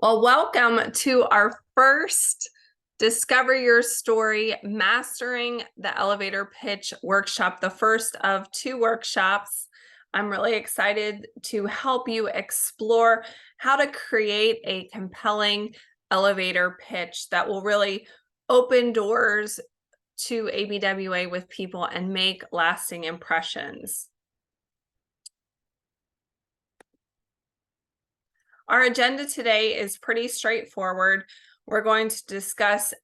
Well, welcome to our first Discover Your Story Mastering the Elevator Pitch workshop, the first of two workshops. I'm really excited to help you explore how to create a compelling elevator pitch that will really open doors to ABWA with people and make lasting impressions. Our agenda today is pretty straightforward. We're going to discuss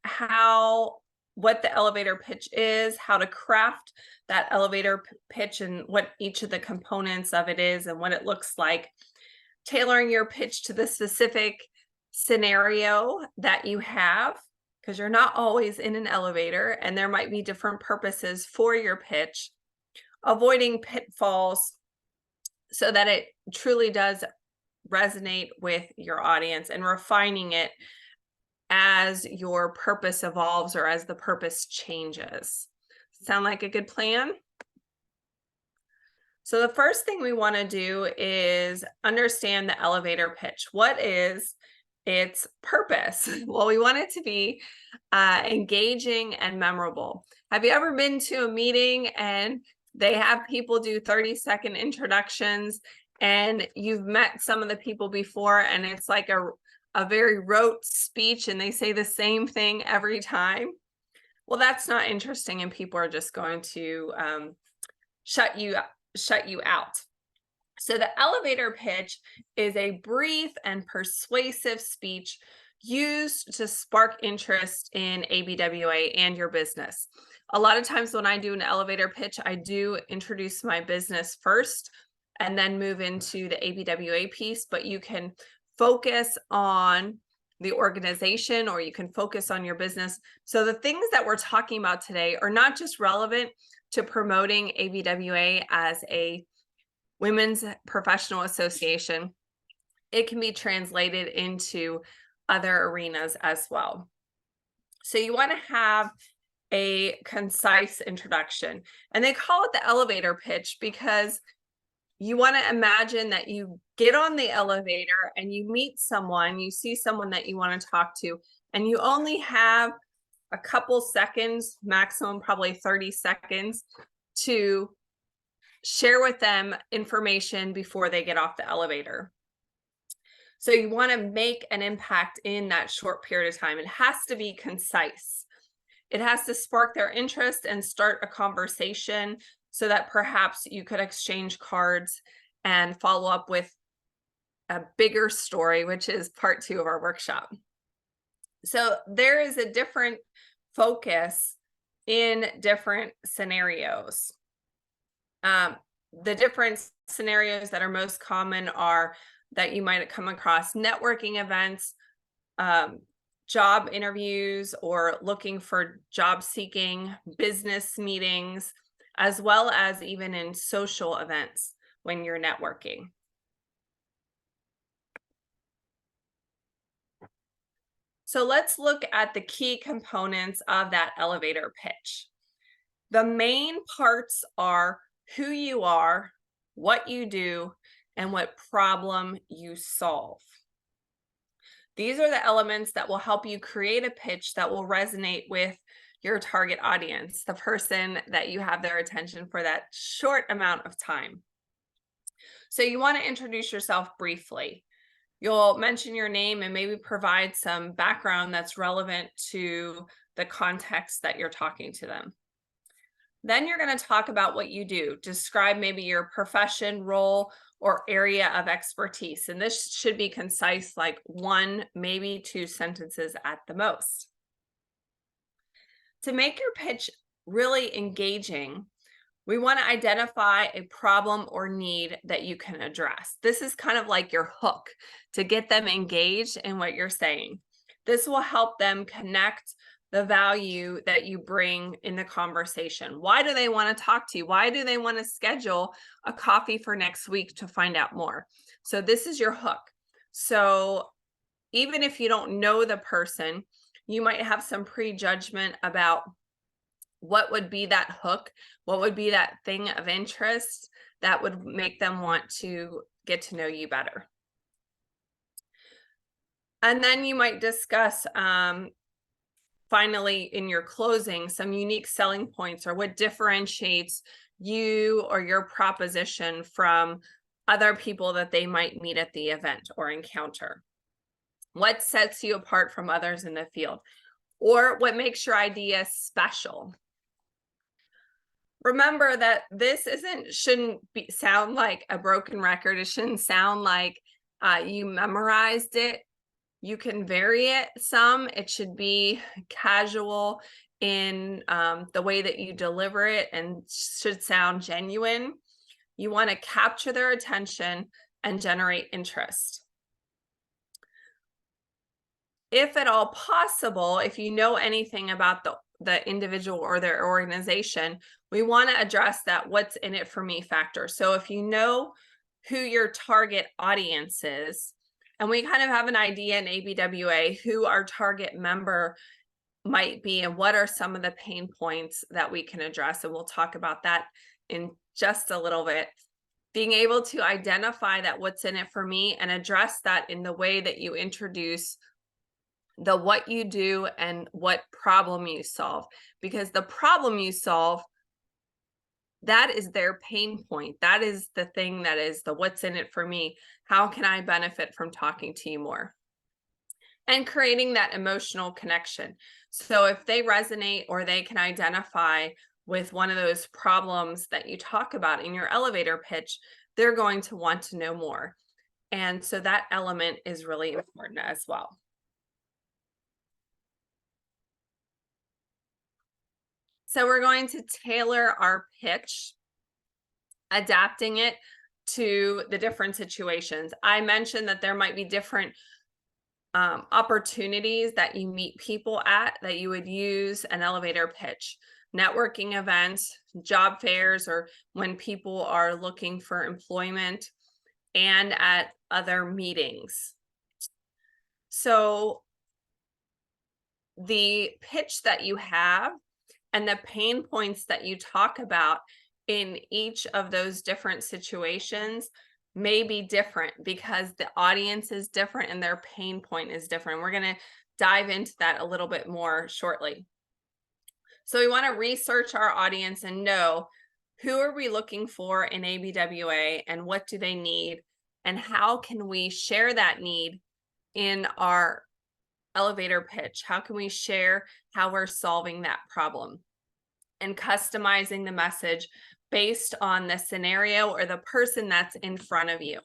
what the elevator pitch is, how to craft that elevator pitch and what each of the components of it is and what it looks like, tailoring your pitch to the specific scenario that you have, because you're not always in an elevator and there might be different purposes for your pitch, avoiding pitfalls so that it truly does resonate with your audience, and refining it as your purpose evolves or as the purpose changes. Sound like a good plan? So the first thing we want to do is understand the elevator pitch. What is its purpose? Well, we want it to be engaging and memorable. Have you ever been to a meeting and they have people do 30-second introductions, and you've met some of the people before and it's like a very rote speech and they say the same thing every time? Well, that's not interesting and people are just going to shut you out. So the elevator pitch is a brief and persuasive speech used to spark interest in ABWA and your business. A lot of times when I do an elevator pitch, I do introduce my business first and then move into the ABWA piece, but you can focus on the organization or you can focus on your business. So the things that we're talking about today are not just relevant to promoting ABWA as a women's professional association. It can be translated into other arenas as well. So you want to have a concise introduction, and they call it the elevator pitch because you want to imagine that you get on the elevator and you meet someone, you see someone that you want to talk to, and you only have a couple seconds, maximum probably 30 seconds, to share with them information before they get off the elevator. So you want to make an impact in that short period of time. It has to be concise. It has to spark their interest and start a conversation so that perhaps you could exchange cards and follow up with a bigger story, which is part 2 of our workshop. So there is a different focus in different scenarios. The different scenarios that are most common are that you might come across networking events, job interviews, or looking for job seeking, business meetings, as well as even in social events when you're networking. So let's look at the key components of that elevator pitch. The main parts are who you are, what you do, and what problem you solve. These are the elements that will help you create a pitch that will resonate with your target audience, the person that you have their attention for that short amount of time. So you want to introduce yourself briefly. You'll mention your name and maybe provide some background that's relevant to the context that you're talking to them. Then you're going to talk about what you do. Describe maybe your profession, role, or area of expertise. And this should be concise, like 1, maybe 2 sentences at the most. To make your pitch really engaging, we want to identify a problem or need that you can address. This is kind of like your hook to get them engaged in what you're saying. This will help them connect the value that you bring in the conversation. Why do they want to talk to you? Why do they want to schedule a coffee for next week to find out more? So this is your hook. So even if you don't know the person, you might have some prejudgment about what would be that hook, what would be that thing of interest that would make them want to get to know you better. And then you might discuss, finally, in your closing, some unique selling points or what differentiates you or your proposition from other people that they might meet at the event or encounter. What sets you apart from others in the field? Or what makes your idea special? Remember that this shouldn't sound like a broken record. It shouldn't sound like you memorized it. You can vary it some. It should be casual in the way that you deliver it and should sound genuine. You want to capture their attention and generate interest. If at all possible, if you know anything about the individual or their organization, we want to address that what's in it for me factor. So if you know who your target audience is, and we kind of have an idea in ABWA who our target member might be and what are some of the pain points that we can address, and we'll talk about that in just a little bit. Being able to identify that what's in it for me and address that in the way that you introduce the what you do and what problem you solve, because the problem you solve, that is their pain point. That is the thing that is the what's in it for me. How can I benefit from talking to you more? And creating that emotional connection. So if they resonate or they can identify with one of those problems that you talk about in your elevator pitch, they're going to want to know more. And so that element is really important as well. So we're going to tailor our pitch, adapting it to the different situations. I mentioned that there might be different opportunities that you meet people at that you would use an elevator pitch. Networking events, job fairs, or when people are looking for employment, and at other meetings. So the pitch that you have and the pain points that you talk about in each of those different situations may be different because the audience is different and their pain point is different. We're going to dive into that a little bit more shortly. So we want to research our audience and know who are we looking for in ABWA and what do they need and how can we share that need in our elevator pitch? How can we share how we're solving that problem? And customizing the message based on the scenario or the person that's in front of you.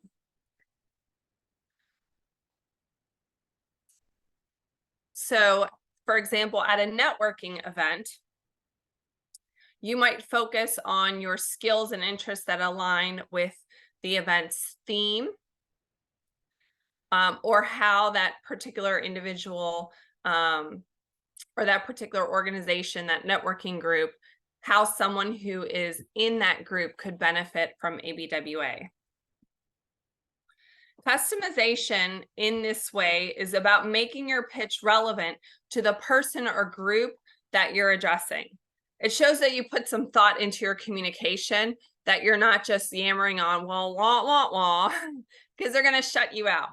So, for example, at a networking event, you might focus on your skills and interests that align with the event's theme, or how that particular individual or that particular organization, that networking group, how someone who is in that group could benefit from ABWA. Customization in this way is about making your pitch relevant to the person or group that you're addressing. It shows that you put some thought into your communication, that you're not just yammering on, well, wah, wah, wah, because they're going to shut you out.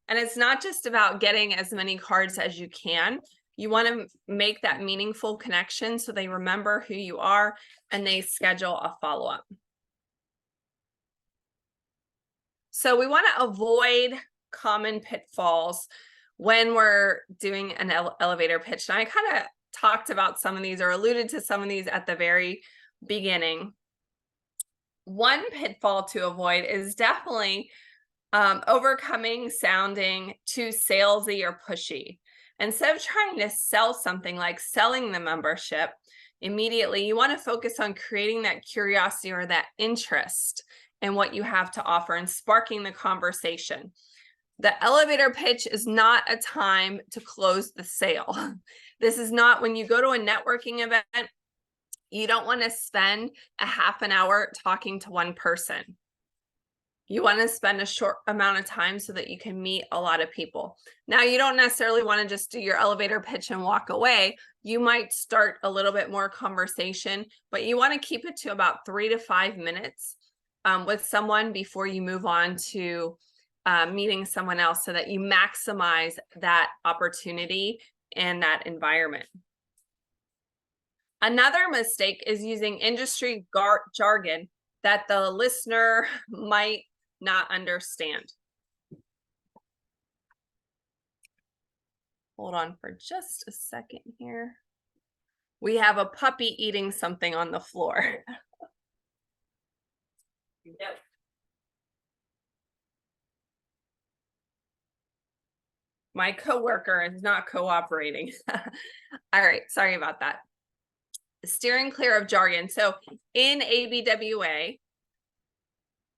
And it's not just about getting as many cards as you can. You want to make that meaningful connection so they remember who you are and they schedule a follow-up. So we want to avoid common pitfalls when we're doing an elevator pitch. And I kind of talked about some of these or alluded to some of these at the very beginning. One pitfall to avoid is definitely overcoming sounding too salesy or pushy. Instead of trying to sell something like selling the membership immediately, you want to focus on creating that curiosity or that interest in what you have to offer and sparking the conversation. The elevator pitch is not a time to close the sale. This is not when you go to a networking event, you don't want to spend a half an hour talking to one person. You want to spend a short amount of time so that you can meet a lot of people. Now, you don't necessarily want to just do your elevator pitch and walk away. You might start a little bit more conversation, but you want to keep it to about 3 to 5 minutes with someone before you move on to meeting someone else so that you maximize that opportunity and that environment. Another mistake is using industry jargon that the listener might not understand. Hold on for just a second here. We have a puppy eating something on the floor. Yep. My coworker is not cooperating. All right, sorry about that. Steering clear of jargon. So in ABWA,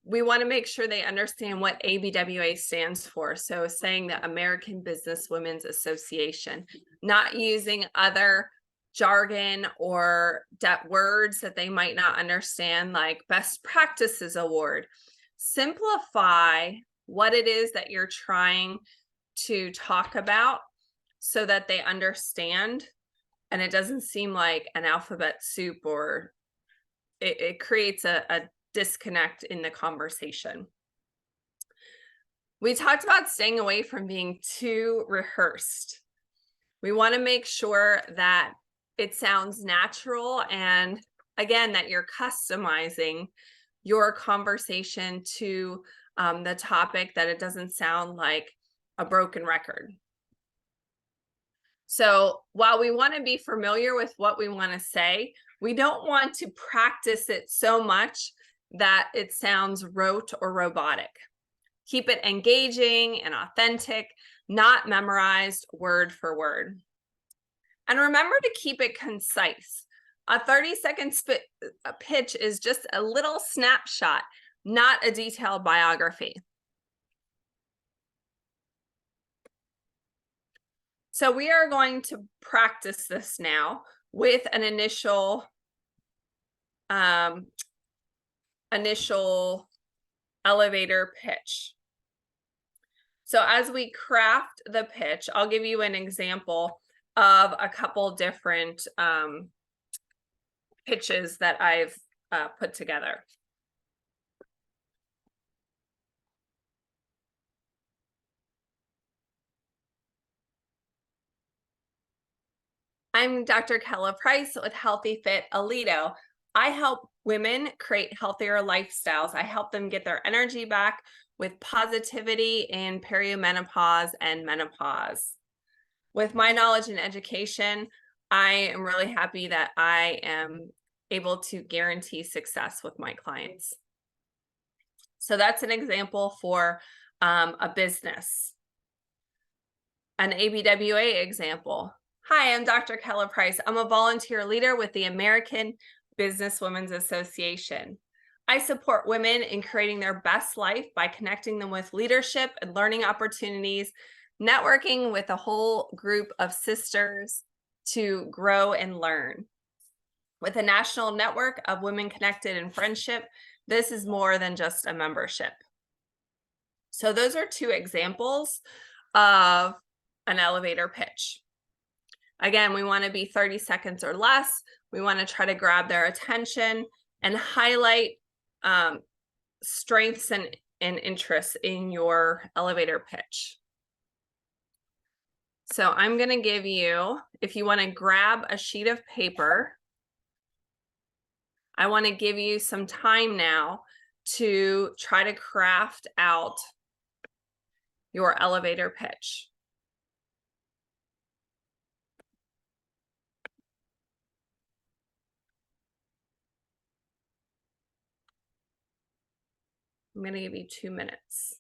we want to make sure they understand what ABWA stands for. So saying the American Business Women's Association, not using other jargon or words that they might not understand, like best practices award. Simplify what it is that you're trying to talk about so that they understand and it doesn't seem like an alphabet soup, or it creates a disconnect in the conversation. We talked about staying away from being too rehearsed. We want to make sure that it sounds natural, and again, that you're customizing your conversation to the topic, that it doesn't sound like a broken record. So while we want to be familiar with what we want to say, we don't want to practice it so much that it sounds rote or robotic. Keep it engaging and authentic, not memorized word for word. And remember to keep it concise. A 30-second pitch is just a little snapshot, not a detailed biography. So we are going to practice this now with an initial elevator pitch. So as we craft the pitch, I'll give you an example of a couple different pitches that I've put together. I'm Dr. Kella Price with Healthy Fit Alito. I help women create healthier lifestyles. I help them get their energy back with positivity in perimenopause and menopause. With my knowledge and education, I am really happy that I am able to guarantee success with my clients. So that's an example for a business. An ABWA example. Hi, I'm Dr. Kella Price. I'm a volunteer leader with the American Business Women's Association. I support women in creating their best life by connecting them with leadership and learning opportunities, networking with a whole group of sisters to grow and learn. With a national network of women connected in friendship, this is more than just a membership. So those are two examples of an elevator pitch. Again, we want to be 30 seconds or less. We want to try to grab their attention and highlight strengths and interests in your elevator pitch. So I'm going to give you, if you want to grab a sheet of paper, I want to give you some time now to try to craft out your elevator pitch. I'm going to give you 2 minutes.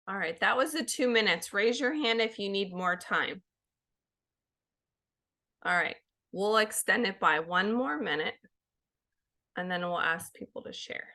All right, that was the 2 minutes. Raise your hand if you need more time. All right, we'll extend it by 1 more minute, and then we'll ask people to share.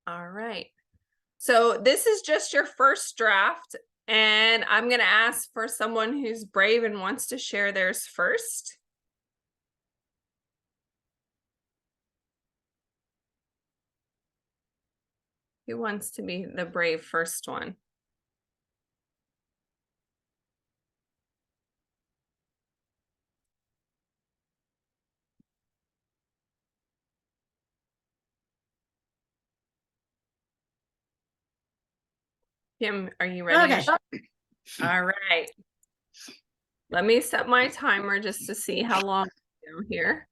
All right. So this is just your first draft, and I'm going to ask for someone who's brave and wants to share theirs first. Who wants to be the brave first one? Kim, are you ready? Okay. All right. Let me set my timer just to see how long I'm here.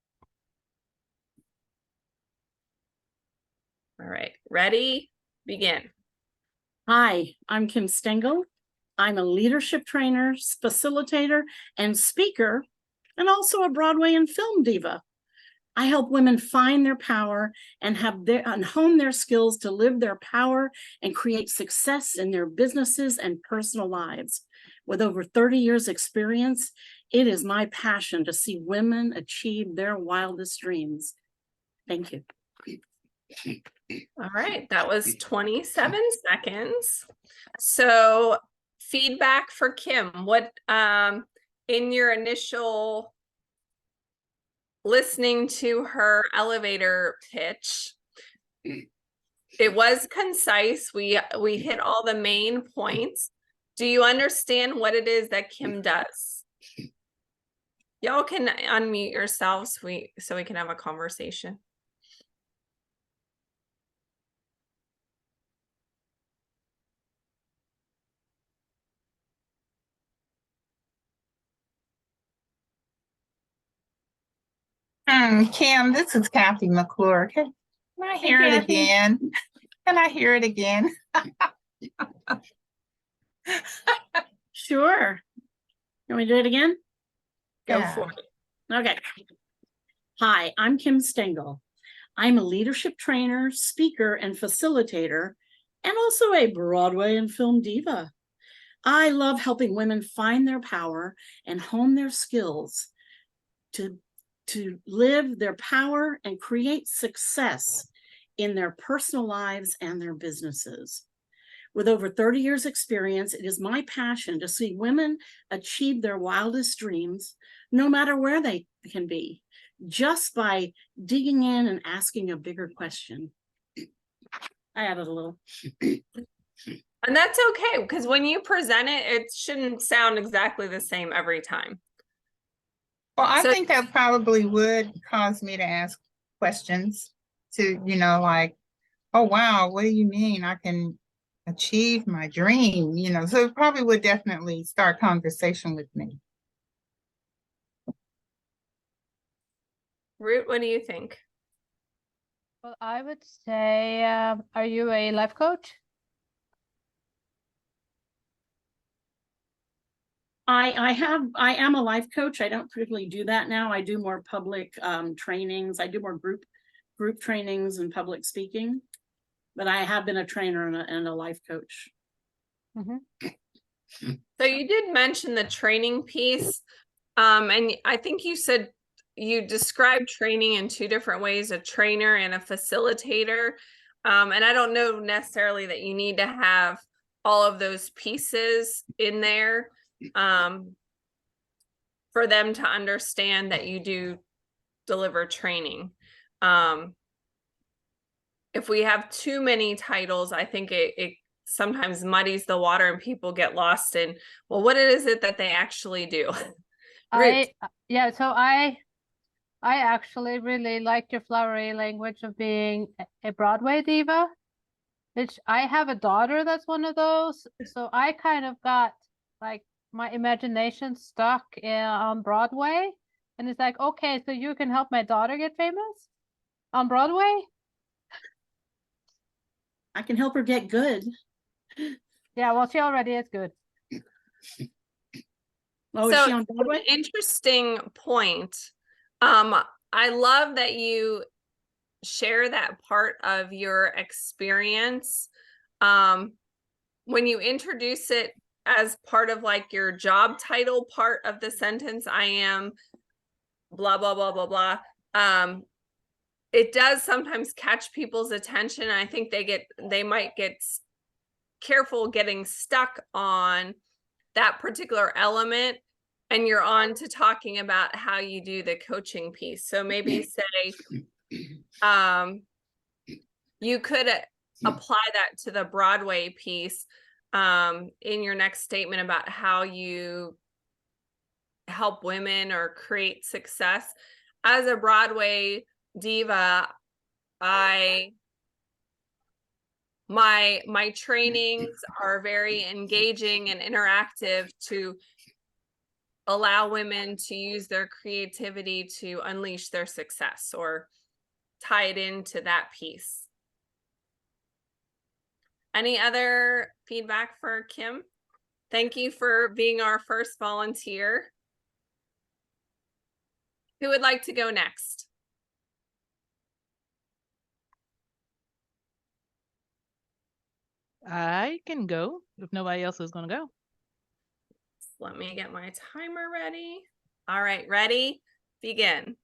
All right, ready? Begin. Hi, I'm Kim Stengel. I'm a leadership trainer, facilitator, and speaker, and also a Broadway and film diva. I help women find their power and hone their skills to live their power and create success in their businesses and personal lives. With over 30 years experience, it is my passion to see women achieve their wildest dreams. Thank you. All right, that was 27 seconds. So feedback for Kim, what in your initial listening to her elevator pitch, it was concise. We hit all the main points. Do you understand what it is that Kim does? Y'all can unmute yourselves so we can have a conversation. Kim, this is Kathy McClure. Can I hear it again? Can I hear it again? Sure. Can we do it again? Go Yeah. for it. Okay. Hi, I'm Kim Stengel. I'm a leadership trainer, speaker, and facilitator, and also a Broadway and film diva. I love helping women find their power and hone their skills to live their power and create success in their personal lives and their businesses. With over 30 years experience, it is my passion to see women achieve their wildest dreams, no matter where they can be, just by digging in and asking a bigger question. I added a little. And that's okay, because when you present it, it shouldn't sound exactly the same every time. Well, I think that probably would cause me to ask questions to, like, oh, wow, what do you mean I can achieve my dream? So it probably would definitely start conversation with me. Root, what do you think? Well, I would say, are you a life coach? I am a life coach. I don't particularly do that now. I do more public trainings. I do more group trainings and public speaking, but I have been a trainer and a life coach. Mm-hmm. So you did mention the training piece, and I think you said you described training in 2 different ways, a trainer and a facilitator. And I don't know necessarily that you need to have all of those pieces in there for them to understand that you do deliver training. If we have too many titles, I think it sometimes muddies the water and people get lost in, well, what is it that they actually do? Ruth. Yeah, so I actually really like your flowery language of being a Broadway diva, which I have a daughter that's one of those. So I kind of got like my imagination stuck on Broadway. And it's like, okay, so you can help my daughter get famous on Broadway? I can help her get good. Yeah, well, she already is good. Oh, is she on Broadway? Interesting point. I love that you share that part of your experience. When you introduce it as part of like your job title part of the sentence, I am blah, blah, blah, blah, blah. It does sometimes catch people's attention. I think they might get careful getting stuck on that particular element, and you're on to talking about how you do the coaching piece. So maybe say, you could apply that to the Broadway piece in your next statement about how you help women or create success. As a Broadway diva, my trainings are very engaging and interactive to allow women to use their creativity to unleash their success, or tie it into that piece. Any other feedback for Kim? Thank you for being our first volunteer. Who would like to go next? I can go if nobody else is going to go. Let me get my timer ready. All right, ready? Begin.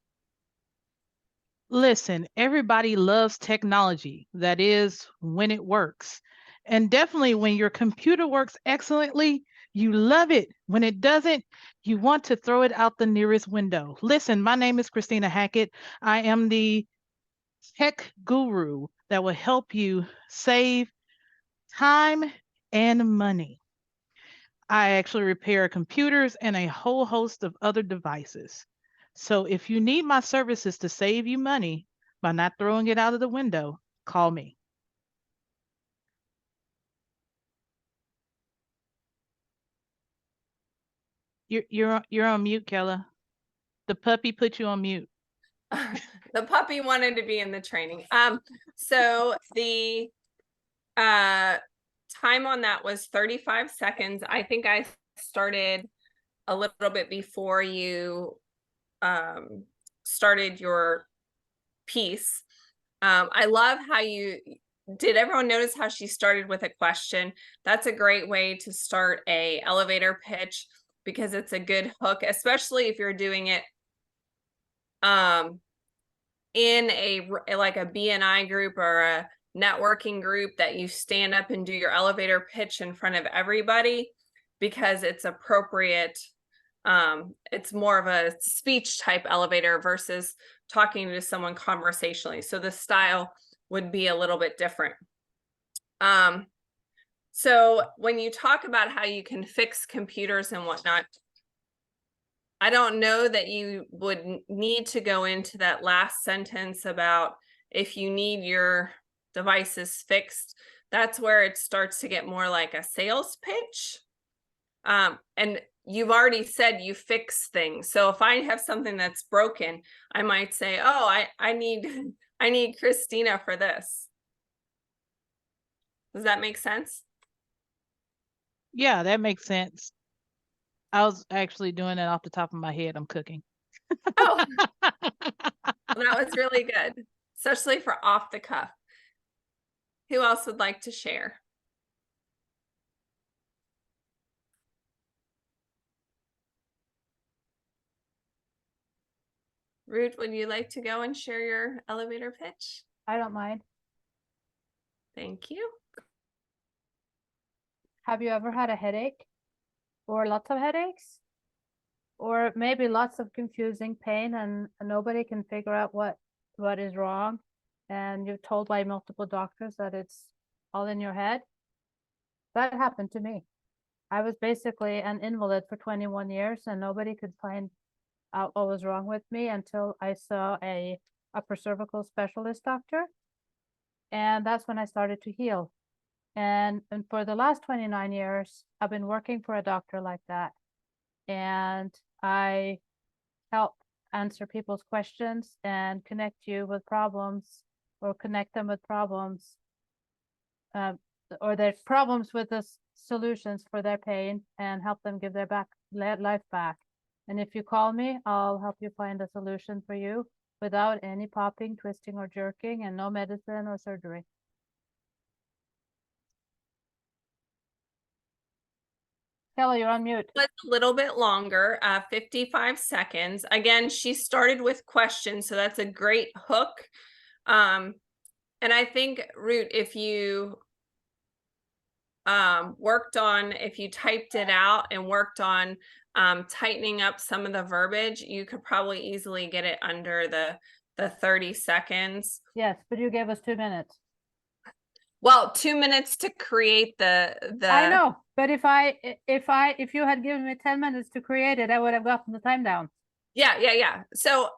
Listen, everybody loves technology. That is, when it works. And definitely when your computer works excellently, you love it. When it doesn't, you want to throw it out the nearest window. Listen, my name is Christina Hackett. I am the tech guru that will help you save time and money. I actually repair computers and a whole host of other devices. So if you need my services to save you money by not throwing it out of the window, call me. You're on mute, Kella. The puppy put you on mute. The puppy wanted to be in the training. So the time on that was 35 seconds. I think I started a little bit before you started your piece. I love how did everyone notice how she started with a question? That's a great way to start a elevator pitch, because it's a good hook, especially if you're doing it in like a BNI group or a networking group, that you stand up and do your elevator pitch in front of everybody, because it's appropriate. It's more of a speech type elevator versus talking to someone conversationally. So the style would be a little bit different. So when you talk about how you can fix computers and whatnot, I don't know that you would need to go into that last sentence about if you need your devices fixed. That's where it starts to get more like a sales pitch. And you've already said you fix things. So if I have something that's broken, I might say, oh, I need Christina for this. Does that make sense? Yeah, that makes sense. I was actually doing it off the top of my head. I'm cooking. Oh, that was really good, especially for off the cuff. Who else would like to share? Ruth, would you like to go and share your elevator pitch? I don't mind. Thank you. Have you ever had a headache or lots of headaches? Or maybe lots of confusing pain and nobody can figure out what is wrong, and you're told by multiple doctors that it's all in your head? That happened to me. I was basically an invalid for 21 years and nobody could find out what was wrong with me until I saw a upper cervical specialist doctor. And that's when I started to heal. And for the last 29 years, I've been working for a doctor like that. And I help answer people's questions and connect you with problems, or connect them with problems, or their problems with the solutions for their pain, and help them give their life back. And if you call me, I'll help you find a solution for you without any popping, twisting, or jerking, and no medicine or surgery. Kelly, you're on mute. Was a little bit longer, 55 seconds. Again, she started with questions, so that's a great hook. And I think, Root, if you if you typed it out and worked on tightening up some of the verbiage, you could probably easily get it under the 30 seconds. Yes, but you gave us 2 minutes. Well, 2 minutes to create the I know, but if you had given me 10 minutes to create it, I would have gotten the time down. Yeah. So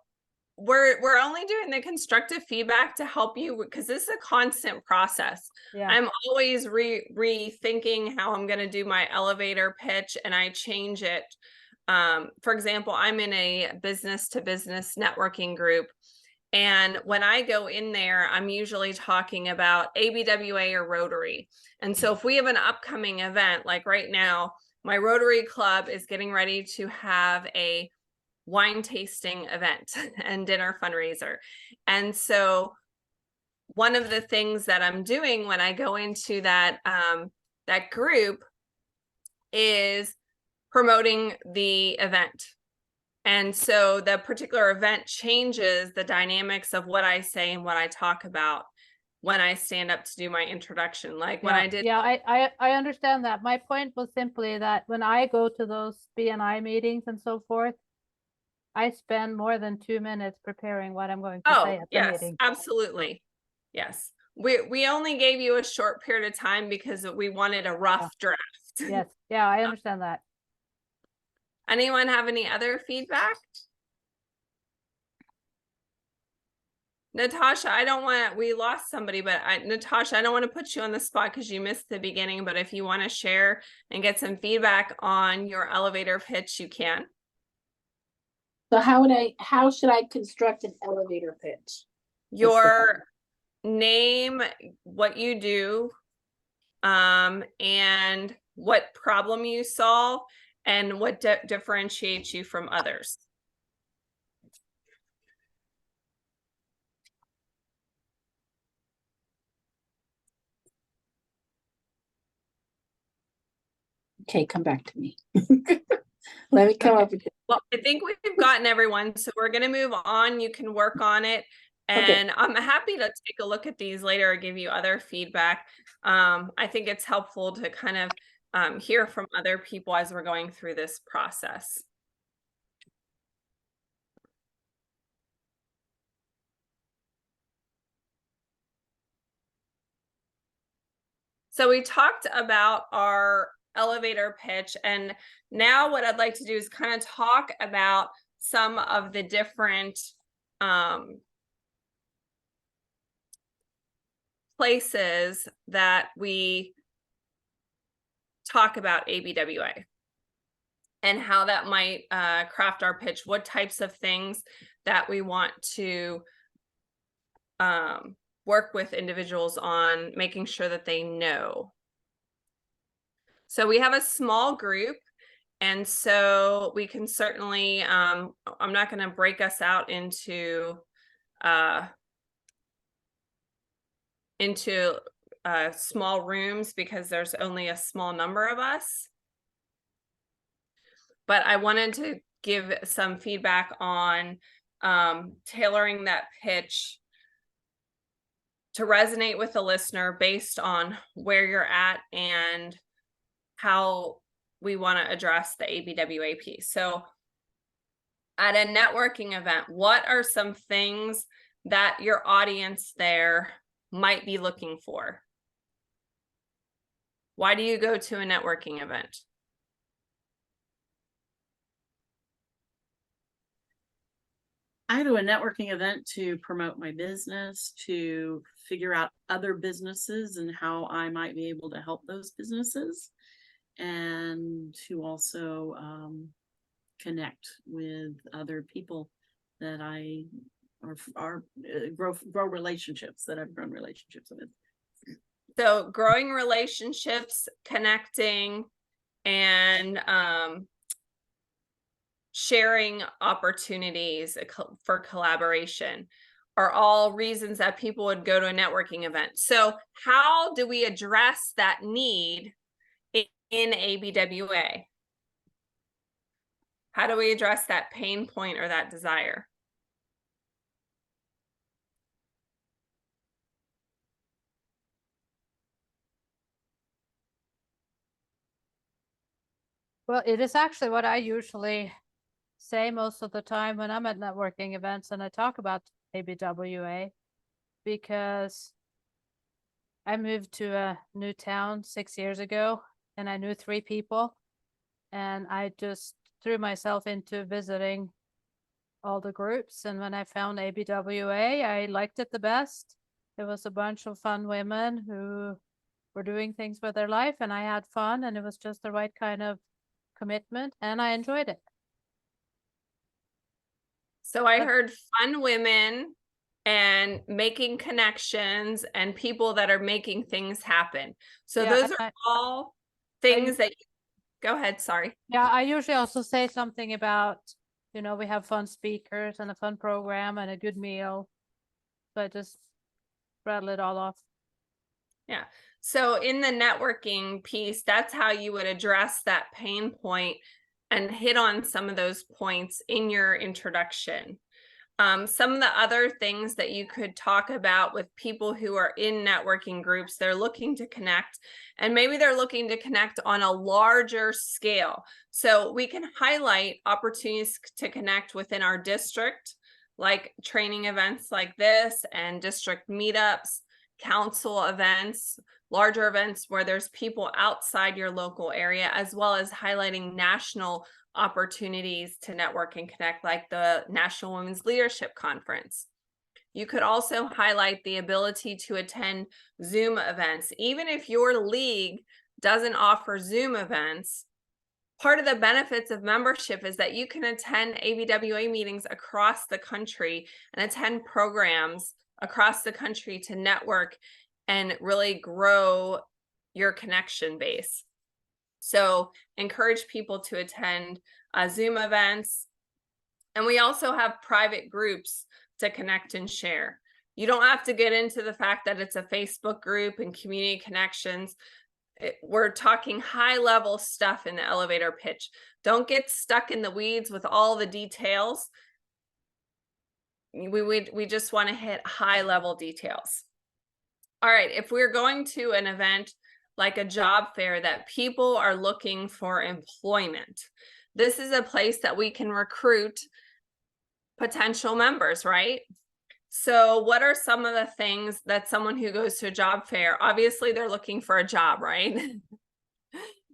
we're only doing the constructive feedback to help you, because this is a constant process. Yeah. I'm always rethinking how I'm going to do my elevator pitch, and I change it. For example, I'm in a business to business networking group. And when I go in there, I'm usually talking about ABWA or Rotary. And so if we have an upcoming event, like right now, my Rotary Club is getting ready to have a wine tasting event and dinner fundraiser. And so one of the things that I'm doing when I go into that that group is promoting the event. And so the particular event changes the dynamics of what I say and what I talk about when I stand up to do my introduction. Like when I did. Yeah, I understand that. My point was simply that when I go to those BNI meetings and so forth, I spend more than 2 minutes preparing what I'm going to say at the yes, meeting. absolutely. Yes. We only gave you a short period of time because we wanted a rough draft. Yes. Yeah, I understand that. Anyone have any other feedback? Natasha, we lost somebody, but Natasha, I don't want to put you on the spot because you missed the beginning, but if you want to share and get some feedback on your elevator pitch, you can. So how should I construct an elevator pitch? Your name, what you do, and what problem you solve, and what differentiates you from others. Okay, come back to me. Let me come up with it. Well, I think we've gotten everyone, so we're going to move on. You can work on it. And okay. I'm happy to take a look at these later or give you other feedback. I think it's helpful to kind of hear from other people as we're going through this process. So we talked about our elevator pitch, and now what I'd like to do is kind of talk about some of the different places that we talk about ABWA and how that might craft our pitch, what types of things that we want to work with individuals on making sure that they know. So we have a small group, and so we can certainly, I'm not going to break us out into small rooms because there's only a small number of us. But I wanted to give some feedback on tailoring that pitch to resonate with the listener based on where you're at and how we want to address the ABWA piece. So at a networking event, what are some things that your audience there might be looking for? Why do you go to a networking event? I do a networking event to promote my business, to figure out other businesses and how I might be able to help those businesses, and to also connect with other people that I grow relationships that I've grown relationships with. So growing relationships, connecting, and sharing opportunities for collaboration are all reasons that people would go to a networking event. So how do we address that need in ABWA? How do we address that pain point or that desire? Well, it is actually what I usually say most of the time when I'm at networking events and I talk about ABWA, because I moved to a new town 6 years ago and I knew 3 people, and I just threw myself into visiting all the groups. And when I found ABWA, I liked it the best. It was a bunch of fun women who were doing things with their life, and I had fun, and it was just the right kind of commitment, and I enjoyed it. So I heard fun women and making connections and people that are making things happen. So Yeah, those are all things that go ahead, sorry. Yeah, I usually also say something about, we have fun speakers and a fun program and a good meal. So I just rattle it all off. Yeah. So in the networking piece, that's how you would address that pain point and hit on some of those points in your introduction. Some of the other things that you could talk about with people who are in networking groups, they're looking to connect, and maybe they're looking to connect on a larger scale. So we can highlight opportunities to connect within our district, like training events like this and district meetups, council events, larger events where there's people outside your local area, as well as highlighting national opportunities to network and connect, like the National Women's Leadership Conference. You could also highlight the ability to attend Zoom events. Even if your league doesn't offer Zoom events, part of the benefits of membership is that you can attend ABWA meetings across the country and attend programs across the country to network and really grow your connection base. So encourage people to attend Zoom events. And we also have private groups to connect and share. You don't have to get into the fact that it's a Facebook group and community connections. We're talking high level stuff in the elevator pitch. Don't get stuck in the weeds with all the details. We just want to hit high level details. All right, if we're going to an event like a job fair that people are looking for employment, this is a place that we can recruit potential members, right? So what are some of the things that someone who goes to a job fair, obviously they're looking for a job, right?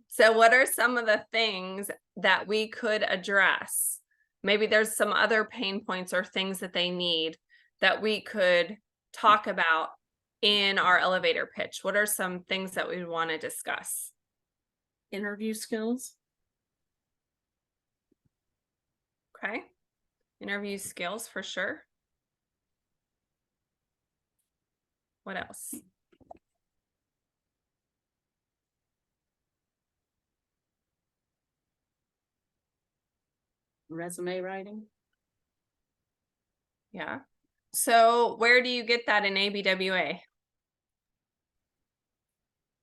So what are some of the things that we could address? Maybe there's some other pain points or things that they need that we could talk about in our elevator pitch. What are some things that we want to discuss? Interview skills. Okay. Interview skills for sure. What else? Resume writing. Yeah. So where do you get that in ABWA?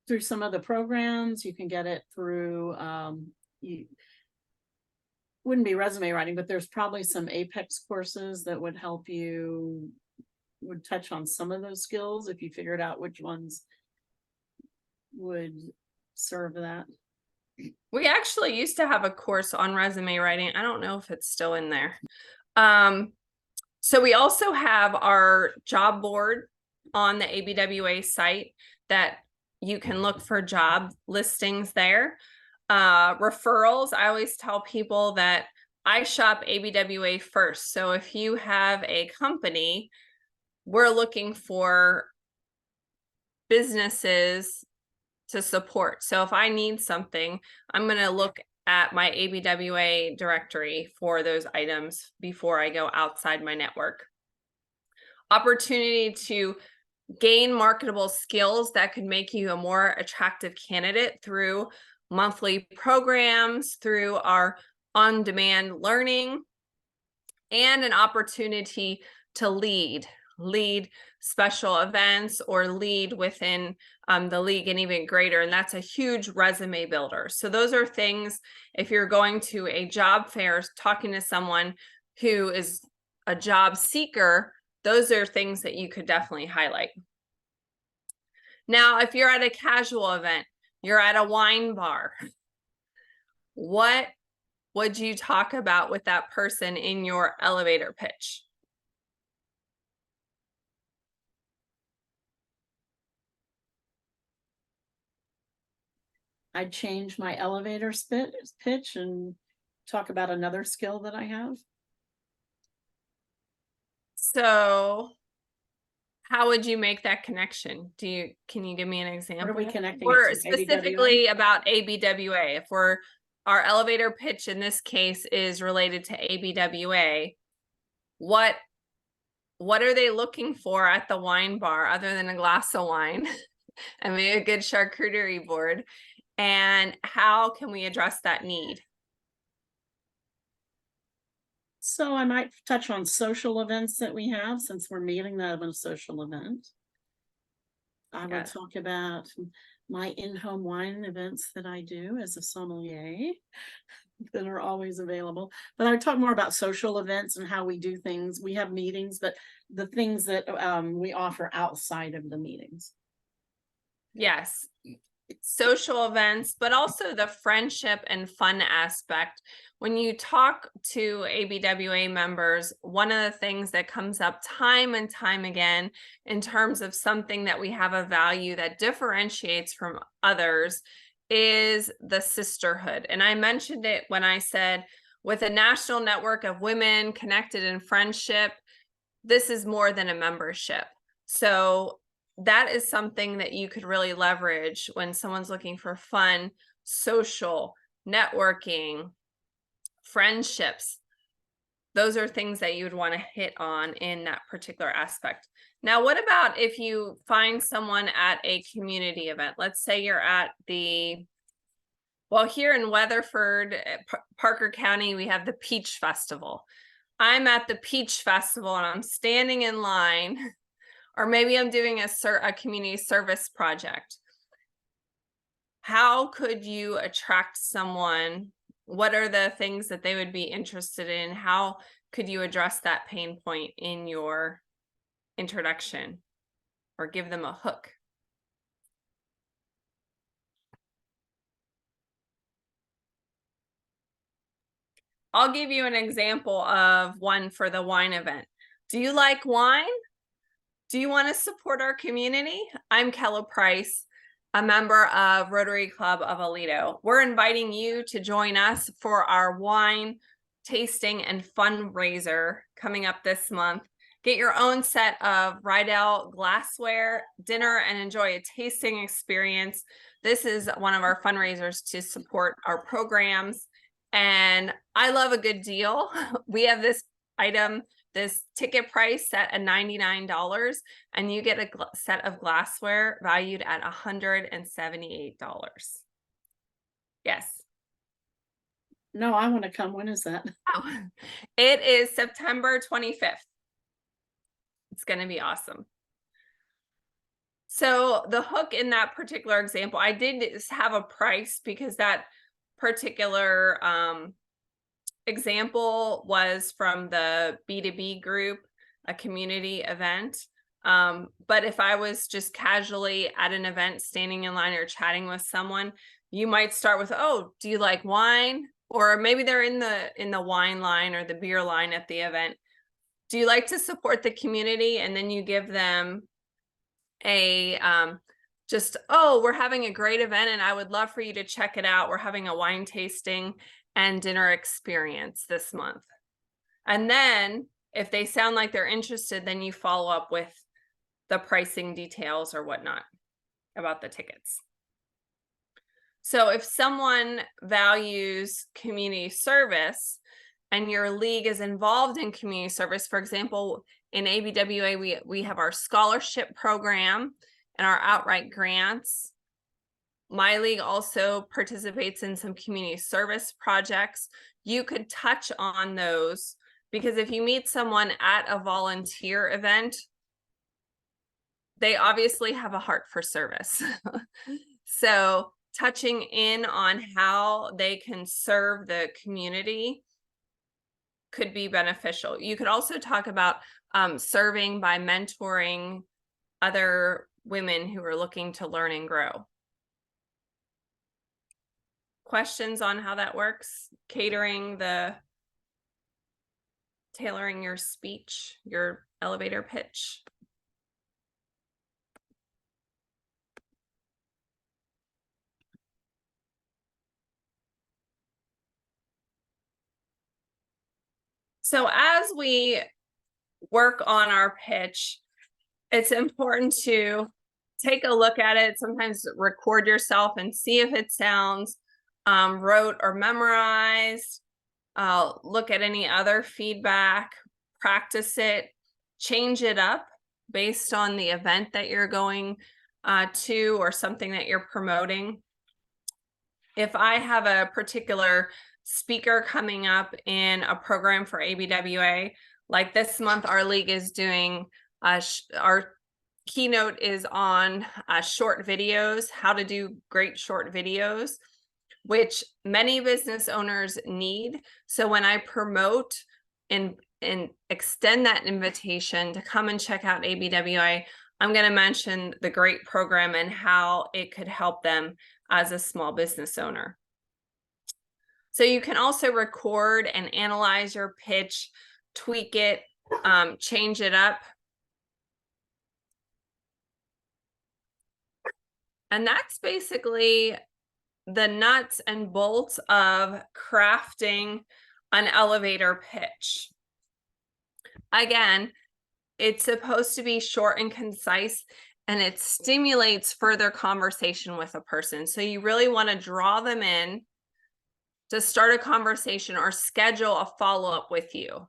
Through some of the programs. You can get it through, you wouldn't be resume writing, but there's probably some Apex courses that would help you would touch on some of those skills if you figured out which ones would serve that. We actually used to have a course on resume writing. I don't know if it's still in there. So we also have our job board on the ABWA site that you can look for job listings there. Referrals, I always tell people that I shop ABWA first. So if you have a company, we're looking for businesses to support. So if I need something, I'm going to look at my ABWA directory for those items before I go outside my network. Opportunity to gain marketable skills that could make you a more attractive candidate through monthly programs, through our on-demand learning, and an opportunity to lead special events or lead within the league and even greater. And that's a huge resume builder. So those are things, if you're going to a job fair, talking to someone who is a job seeker, those are things that you could definitely highlight. Now, if you're at a casual event, you're at a wine bar, what would you talk about with that person in your elevator pitch? I'd change my elevator pitch and talk about another skill that I have. So how would you make that connection? Can you give me an example? What are we connecting it Or to? specifically about ABWA. If our elevator pitch in this case is related to ABWA, what are they looking for at the wine bar other than a glass of wine and maybe a good charcuterie board? And how can we address that need? So I might touch on social events that we have, since we're meeting that of a social event. I would talk about my in-home wine events that I do as a sommelier that are always available. But I would talk more about social events and how we do things. We have meetings, but the things that we offer outside of the meetings. Yes. Social events, but also the friendship and fun aspect. When you talk to ABWA members, one of the things that comes up time and time again in terms of something that we have a value that differentiates from others is the sisterhood. And I mentioned it when I said, with a national network of women connected in friendship, this is more than a membership. So that is something that you could really leverage when someone's looking for fun, social, networking, friendships. Those are things that you would want to hit on in that particular aspect. Now, what about if you find someone at a community event? Let's say you're at well, here in Weatherford, Parker County, we have the Peach Festival. I'm at the Peach Festival and I'm standing in line. Or maybe I'm doing a community service project. How could you attract someone? What are the things that they would be interested in? How could you address that pain point in your introduction or give them a hook? I'll give you an example of one for the wine event. Do you like wine? Do you want to support our community? I'm Kella Price, a member of Rotary Club of Aledo. We're inviting you to join us for our wine tasting and fundraiser coming up this month. Get your own set of Rydell glassware, dinner, and enjoy a tasting experience. This is one of our fundraisers to support our programs. And I love a good deal. We have this item, this ticket price set at $99, and you get a set of glassware valued at $178. Yes. No, I want to come. When is that? Oh, it is September 25th. It's going to be awesome. So the hook in that particular example, I did have a price because that particular example was from the B2B group. a community event. But if I was just casually at an event, standing in line or chatting with someone, you might start with, oh, do you like wine? Or maybe they're in the wine line or the beer line at the event. Do you like to support the community? And then you give them a just, oh, we're having a great event and I would love for you to check it out. We're having a wine tasting and dinner experience this month. And then if they sound like they're interested, then you follow up with the pricing details or whatnot about the tickets. So if someone values community service and your league is involved in community service, for example, in ABWA, we have our scholarship program and our outright grants. My league also participates in some community service projects. You could touch on those because if you meet someone at a volunteer event, they obviously have a heart for service. So touching in on how they can serve the community could be beneficial. You could also talk about serving by mentoring other women who are looking to learn and grow. Questions on how that works? Tailoring your speech, your elevator pitch. So as we work on our pitch, it's important to take a look at it, sometimes record yourself and see if it sounds rote or memorized. Look at any other feedback, practice it, change it up based on the event that you're going to or something that you're promoting. If I have a particular speaker coming up in a program for ABWA, like this month, our league is doing, our keynote is on short videos, how to do great short videos, which many business owners need. So when I promote and extend that invitation to come and check out ABWA, I'm going to mention the great program and how it could help them as a small business owner. So you can also record and analyze your pitch, tweak it, change it up. And that's basically the nuts and bolts of crafting an elevator pitch. Again, it's supposed to be short and concise, and it stimulates further conversation with a person. So you really want to draw them in to start a conversation or schedule a follow-up with you.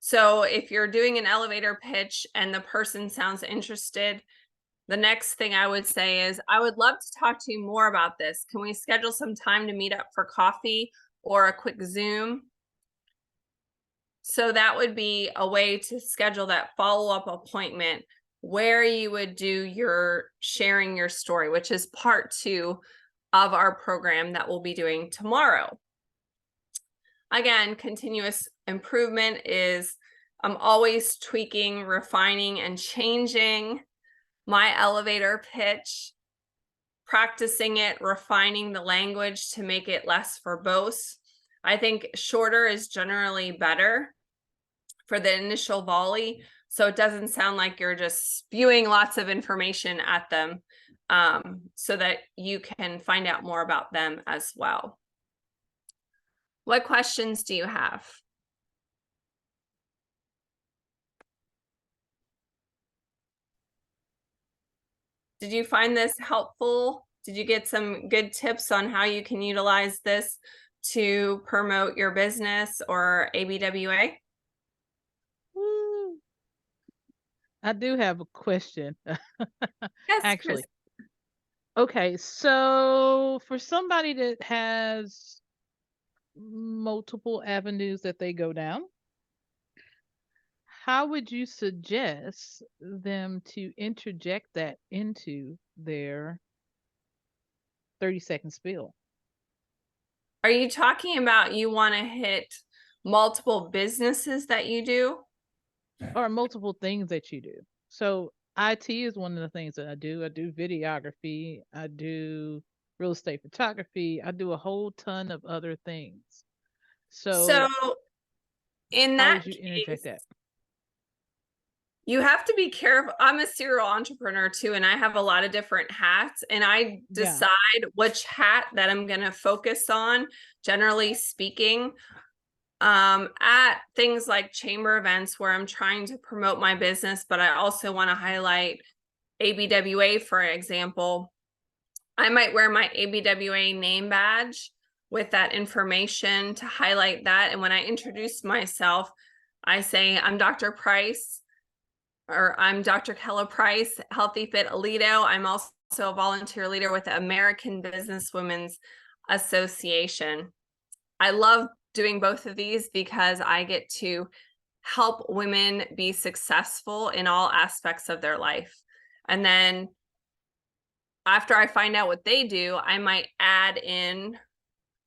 So if you're doing an elevator pitch and the person sounds interested, the next thing I would say is, I would love to talk to you more about this. Can we schedule some time to meet up for coffee or a quick Zoom? So that would be a way to schedule that follow-up appointment where you would do your sharing your story, which is part 2 of our program that we'll be doing tomorrow. Again, continuous improvement is I'm always tweaking, refining, and changing my elevator pitch, practicing it, refining the language to make it less verbose. I think shorter is generally better for the initial volley, so it doesn't sound like you're just spewing lots of information at them, so that you can find out more about them as well. What questions do you have? Did you find this helpful? Did you get some good tips on how you can utilize this to promote your business or ABWA? I do have a question. Yes, Actually. Chris. Okay, so for somebody that has multiple avenues that they go down, how would you suggest them to interject that into their 30-second spiel? Are you talking about you want to hit multiple businesses that you do? or multiple things that you do. So IT is one of the things that I do. I do videography, I do real estate photography, I do a whole ton of other things. So So in how that would you interject case, that? you have to be careful. I'm a serial entrepreneur too, and I have a lot of different hats, and I Yeah. decide which hat that I'm going to focus on, generally speaking. At things like chamber events where I'm trying to promote my business, but I also want to highlight ABWA, for example. I might wear my ABWA name badge with that information to highlight that. And when I introduce myself, I say, I'm Dr. Price, or I'm Dr. Kella Price, Healthy Fit Alito. I'm also a volunteer leader with the American Businesswomen's Association. I love doing both of these because I get to help women be successful in all aspects of their life. And then after I find out what they do, I might add in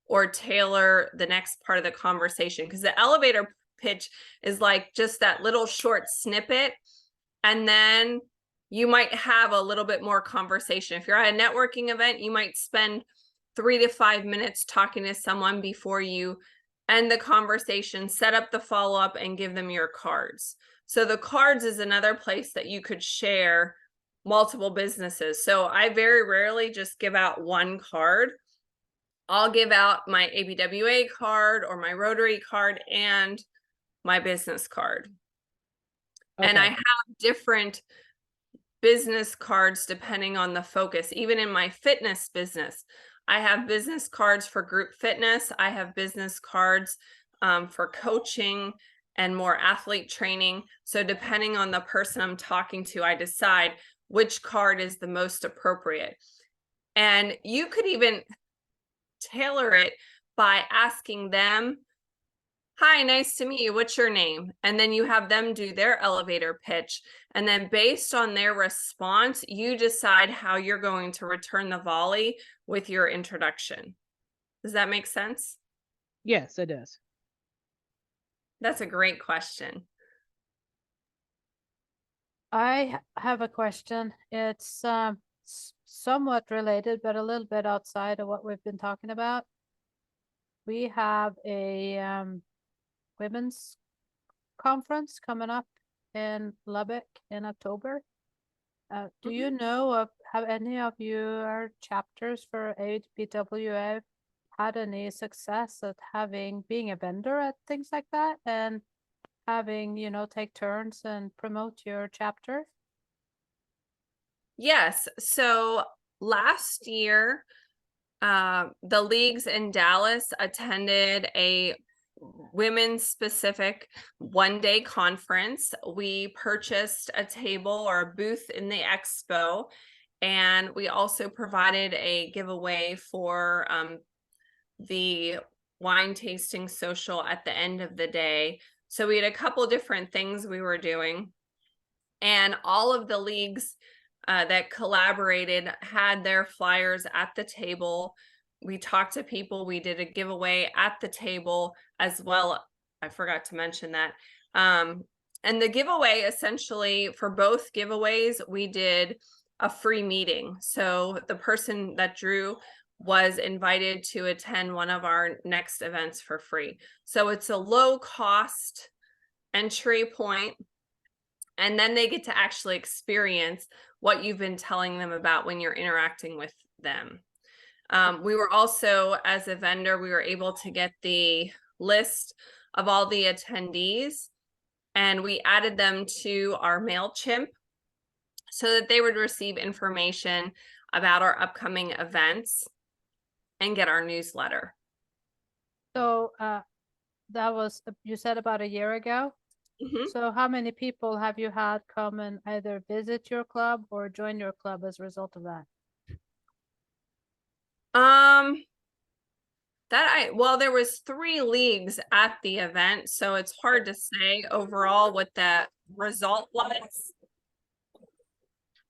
or tailor the next part of the conversation, because the elevator pitch is like just that little short snippet. And then you might have a little bit more conversation. If you're at a networking event, you might spend 3 to 5 minutes talking to someone before you end the conversation, set up the follow-up, and give them your cards. So the cards is another place that you could share multiple businesses. So I very rarely just give out one card. I'll give out my ABWA card or my Rotary card and my business card. And I Okay. have different business cards depending on the focus. Even in my fitness business, I have business cards for group fitness. I have business cards for coaching and more athlete training. So depending on the person I'm talking to, I decide which card is the most appropriate. And you could even tailor it by asking them, hi, nice to meet you. What's your name? And then you have them do their elevator pitch. And then based on their response, you decide how you're going to return the volley with your introduction. Does that make sense? Yes, it does. That's a great question. I have a question. It's somewhat related, but a little bit outside of what we've been talking about. We have a women's conference coming up in Lubbock in October. Do you know of, have any of your chapters for ABWA had any success at being a vendor at things like that, and having, take turns and promote your chapter? Yes. So last year, the leagues in Dallas attended a women's specific one-day conference. We purchased a table or a booth in the expo, and we also provided a giveaway for the wine tasting social at the end of the day. So we had a couple different things we were doing, and all of the leagues that collaborated had their flyers at the table. We talked to people. We did a giveaway at the table as well. I forgot to mention that. And the giveaway, essentially, for both giveaways, we did a free meeting. So the person that drew was invited to attend one of our next events for free. So it's a low cost entry point. And then they get to actually experience what you've been telling them about when you're interacting with them. We were also, as a vendor, we were able to get the list of all the attendees, and we added them to our MailChimp so that they would receive information about our upcoming events and get our newsletter. So that was, you said, about a year ago. Mhm. So how many people have you had come and either visit your club or join your club as a result of that? Well, there was 3 leagues at the event, so it's hard to say overall what the result was.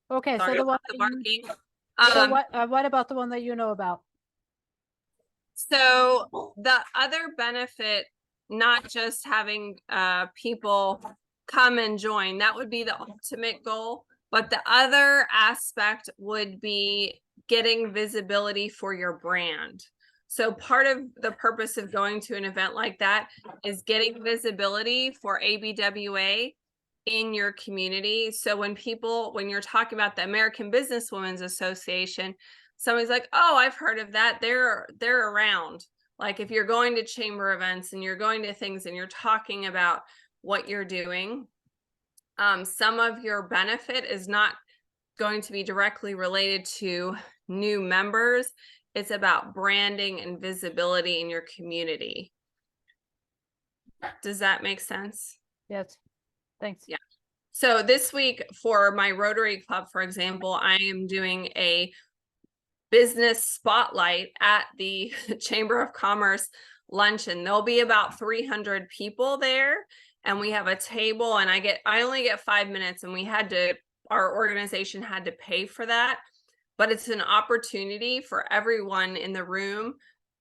Okay, Sorry so the about one the that you, barking. so what about the one that you know about? So the other benefit, not just having people come and join. That would be the ultimate goal. But the other aspect would be getting visibility for your brand. So part of the purpose of going to an event like that is getting visibility for ABWA in your community. So when you're talking about the American Businesswomen's Association, somebody's like, oh, I've heard of that. They're around. Like if you're going to chamber events and you're going to things and you're talking about what you're doing, some of your benefit is not going to be directly related to new members. It's about branding and visibility in your community. Does that make sense? Yes, thanks. Yeah. So this week for my Rotary Club, for example, I am doing a business spotlight at the Chamber of Commerce luncheon. There'll be about 300 people there, and we have a table, and I only get 5 minutes, and our organization had to pay for that, but it's an opportunity for everyone in the room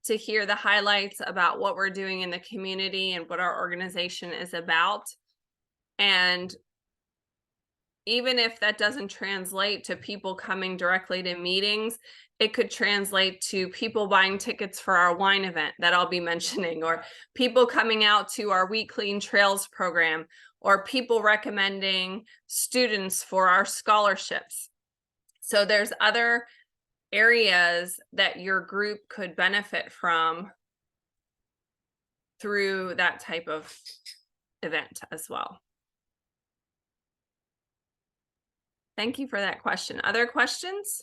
to hear the highlights about what we're doing in the community and what our organization is about. And even if that doesn't translate to people coming directly to meetings, it could translate to people buying tickets for our wine event that I'll be mentioning, or people coming out to our We Clean Trails program, or people recommending students for our scholarships. So there's other areas that your group could benefit from through that type of event as well. Thank you for that question. Other questions?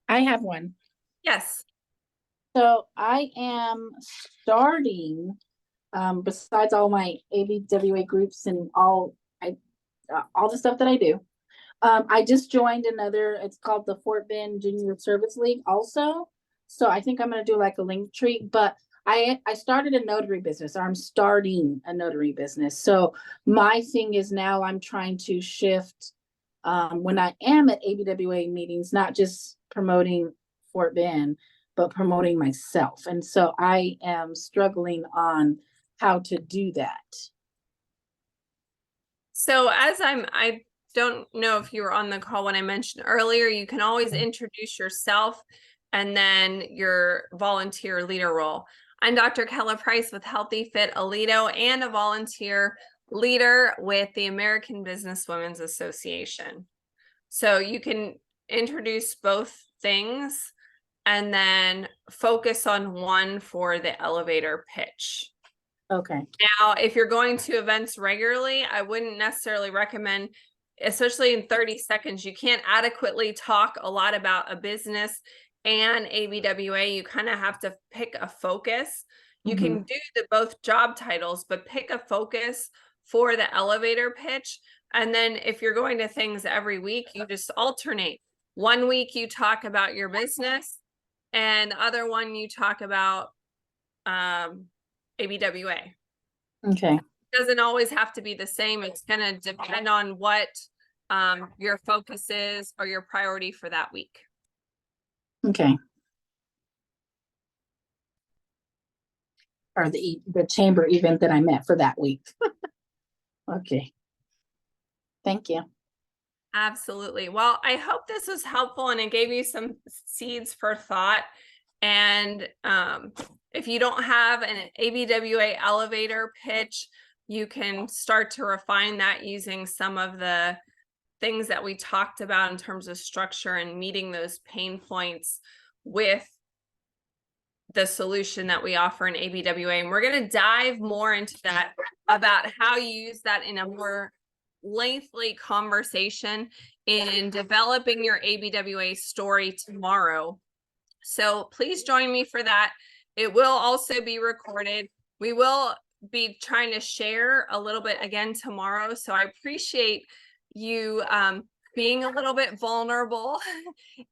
I have one. Yes. So I am starting, besides all my ABWA groups and all the stuff that I do. I just joined another, it's called the Fort Bend Junior Service League also. So I think I'm going to do like a link tree, but I started a notary business, or I'm starting a notary business. So my thing is now I'm trying to shift when I am at ABWA meetings, not just promoting Fort Bend, but promoting myself. And so I am struggling on how to do that. So I don't know if you were on the call when I mentioned earlier, you can always introduce yourself and then your volunteer leader role. I'm Dr. Kella Price with Healthy Fit Aledo and a volunteer leader with the American Businesswomen's Association. So you can introduce both things and then focus on one for the elevator pitch. Okay. Now, if you're going to events regularly, I wouldn't necessarily recommend, especially in 30 seconds, you can't adequately talk a lot about a business and ABWA. You kind of have to pick a focus. You can do both job titles, but pick a focus for the elevator pitch. And then if you're going to things every week, you just alternate. One week you talk about your business, and the other one you talk about ABWA. Okay. It doesn't always have to be the same. It's going to depend on what your focus is or your priority for that week. Okay. Or the chamber event that I'm at for that week. Okay. Thank you. Absolutely. Well, I hope this was helpful and it gave you some seeds for thought. And if you don't have an ABWA elevator pitch, you can start to refine that using some of the things that we talked about in terms of structure and meeting those pain points with the solution that we offer in ABWA. And we're going to dive more into that about how you use that in a more lengthy conversation in developing your ABWA story tomorrow. So please join me for that. It will also be recorded. We will be trying to share a little bit again tomorrow. So I appreciate you being a little bit vulnerable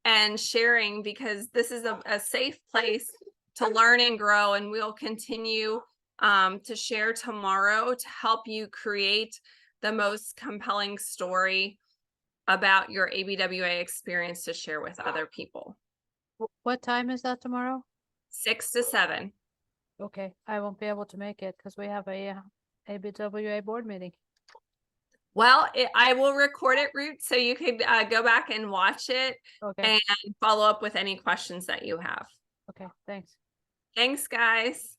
and sharing, because this is a safe place to learn and grow. And we'll continue to share tomorrow to help you create the most compelling story about your ABWA experience to share with other people. What time is that tomorrow? 6 to 7. Okay, I won't be able to make it because we have a ABWA board meeting. Well, I will record it, Root, so you could go back and watch it Okay, and follow up with any questions that you have. okay, thanks. Thanks, guys.